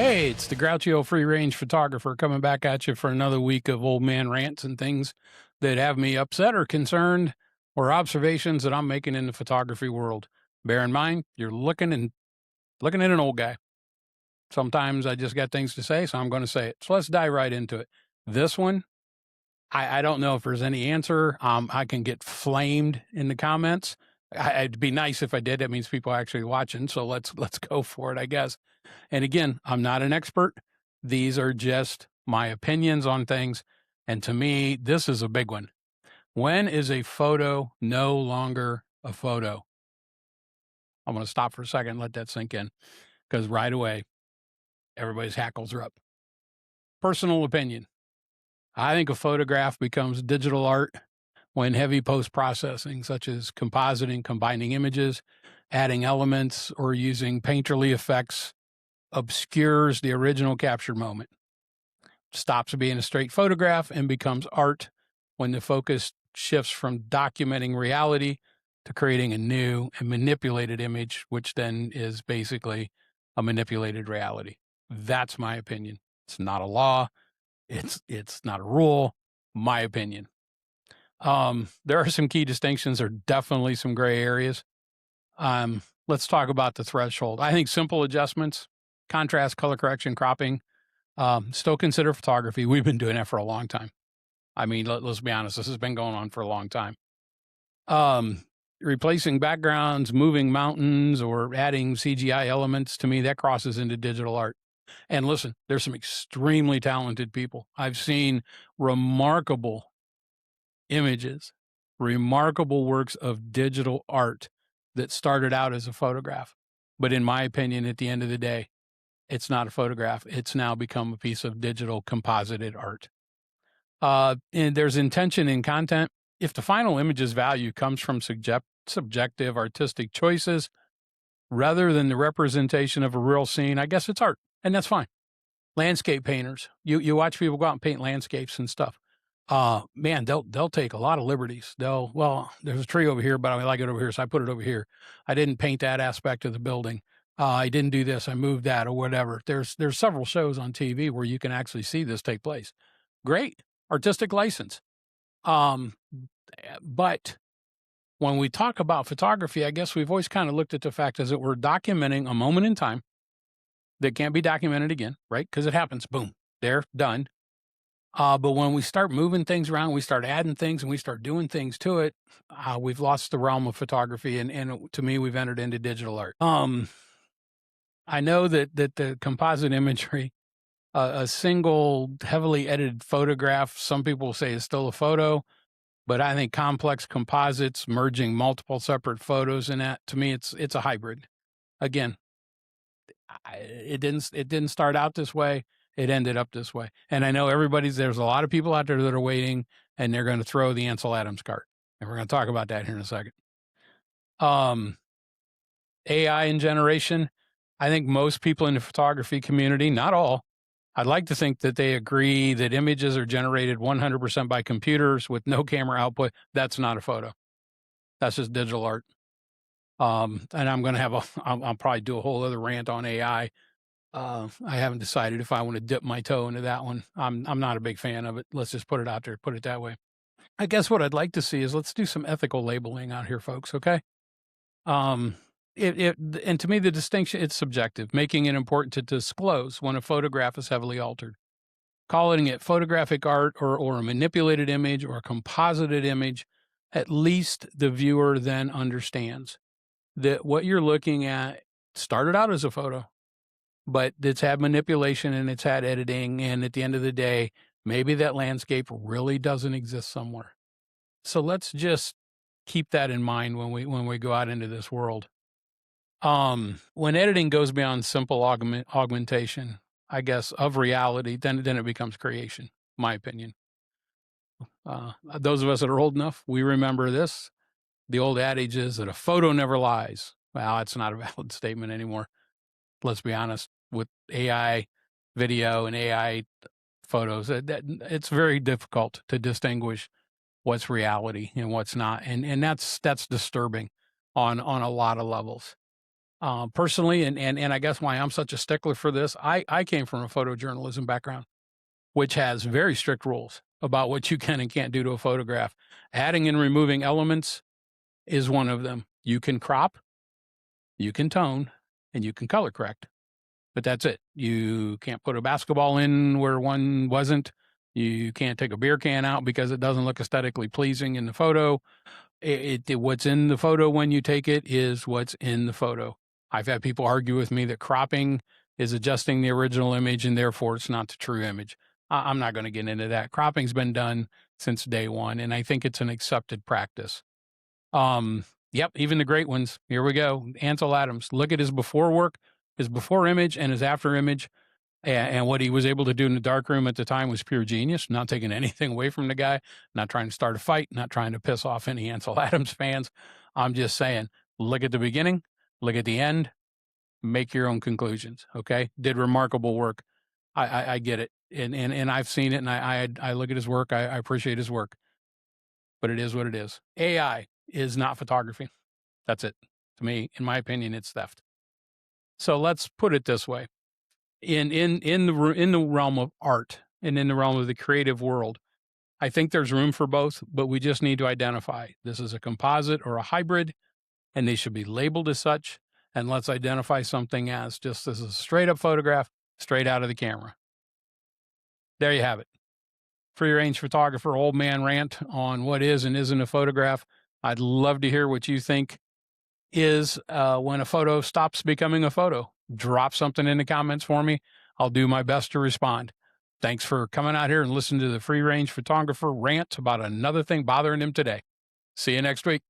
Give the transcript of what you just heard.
Hey, it's the grouchy old free range photographer coming back at you for another week of old man rants and things that have me upset or concerned or observations that I'm making in the photography world. Bear in mind, you're looking at an old guy. Sometimes I just got things to say, so I'm going to say it. So let's dive right into it. This one, I don't know if there's any answer. I can get flamed in the comments. It'd be nice if I did. That means people are actually watching. So let's go for it, I guess. And again, I'm not an expert. These are just my opinions on things. And to me, this is a big one. When is a photo no longer a photo? I'm going to stop for a second and let that sink in because right away, everybody's hackles are up. Personal opinion. I think a photograph becomes digital art when heavy post-processing, such as compositing, combining images, adding elements, or using painterly effects obscures the original captured moment. Stops being a straight photograph and becomes art when the focus shifts from documenting reality to creating a new and manipulated image, which then is basically a manipulated reality. That's my opinion. It's not a law. It's not a rule. My opinion. There are some key distinctions. There are definitely some gray areas. Let's talk about the threshold. I think simple adjustments, contrast, color correction, cropping, still consider photography. We've been doing that for a long time. I mean, let's be honest, this has been going on for a long time. Replacing backgrounds, moving mountains, or adding CGI elements, to me, that crosses into digital art. And listen, there's some extremely talented people. I've seen remarkable images, remarkable works of digital art that started out as a photograph. But in my opinion, at the end of the day, it's not a photograph. It's now become a piece of digital composited art. And there's intention in content. If the final image's value comes from subjective artistic choices rather than the representation of a real scene, I guess it's art, and that's fine. Landscape painters, you watch people go out and paint landscapes and stuff. Man, they'll take a lot of liberties. There's a tree over here, but I like it over here, so I put it over here. I didn't paint that aspect of the building. I didn't do this. I moved that or whatever. There's several shows on TV where you can actually see this take place. Great artistic license. But when we talk about photography, I guess we've always kind of looked at the fact as that we're documenting a moment in time that can't be documented again, right? Because it happens. Boom, there, done. But when we start moving things around, we start adding things and we start doing things to it, we've lost the realm of photography. And to me, we've entered into digital art. I know that the composite imagery, a single heavily edited photograph, some people say is still a photo, but I think complex composites merging multiple separate photos in that, to me, it's a hybrid. Again, it didn't start out this way. It ended up this way. And I know there's a lot of people out there that are waiting and they're going to throw the Ansel Adams cart. And we're going to talk about that here in a second. AI and generation. I think most people in the photography community, not all, I'd like to think that they agree that images are generated 100% by computers with no camera output. That's not a photo. That's just digital art. And I'm going to I'll probably do a whole other rant on AI. I haven't decided if I want to dip my toe into that one. I'm not a big fan of it. Let's just put it out there, put it that way. I guess what I'd like to see is let's do some ethical labeling out here, folks. Okay. And to me, the distinction, it's subjective, making it important to disclose when a photograph is heavily altered. Calling it photographic art or a manipulated image or a composited image, at least the viewer then understands that what you're looking at started out as a photo, but it's had manipulation and it's had editing. And at the end of the day, maybe that landscape really doesn't exist somewhere. So let's just keep that in mind when we go out into this world. When editing goes beyond simple augmentation, I guess, of reality, then it becomes creation, my opinion. Those of us that are old enough, we remember this. The old adage is that a photo never lies. Well, that's not a valid statement anymore. Let's be honest, with AI video and AI photos, it's very difficult to distinguish what's reality and what's not. And that's disturbing on a lot of levels. Personally, and I guess why I'm such a stickler for this, I came from a photojournalism background, which has very strict rules about what you can and can't do to a photograph. Adding and removing elements is one of them. You can crop, you can tone, and you can color correct, but that's it. You can't put a basketball in where one wasn't. You can't take a beer can out because it doesn't look aesthetically pleasing in the photo. What's in the photo when you take it is what's in the photo. I've had people argue with me that cropping is adjusting the original image and therefore it's not the true image. I'm not going to get into that. Cropping's been done since day one, and I think it's an accepted practice. Yep, even the great ones. Here we go. Ansel Adams. Look at his before work, his before image, and his after image. And what he was able to do in the darkroom at the time was pure genius. Not taking anything away from the guy, not trying to start a fight, not trying to piss off any Ansel Adams fans. I'm just saying, look at the beginning, look at the end, make your own conclusions. Okay, did remarkable work. I get it, and I've seen it, and I look at his work. I appreciate his work, but it is what it is. AI is not photography. That's it. To me, in my opinion, it's theft. So let's put it this way. In the realm of art and in the realm of the creative world, I think there's room for both, but we just need to identify this is a composite or a hybrid, and they should be labeled as such. And let's identify something as just as a straight up photograph, straight out of the camera. There you have it. Free range photographer, old man rant on what is and isn't a photograph. I'd love to hear what you think is when a photo stops becoming a photo. Drop something in the comments for me. I'll do my best to respond. Thanks for coming out here and listening to the free range photographer rant about another thing bothering him today. See you next week.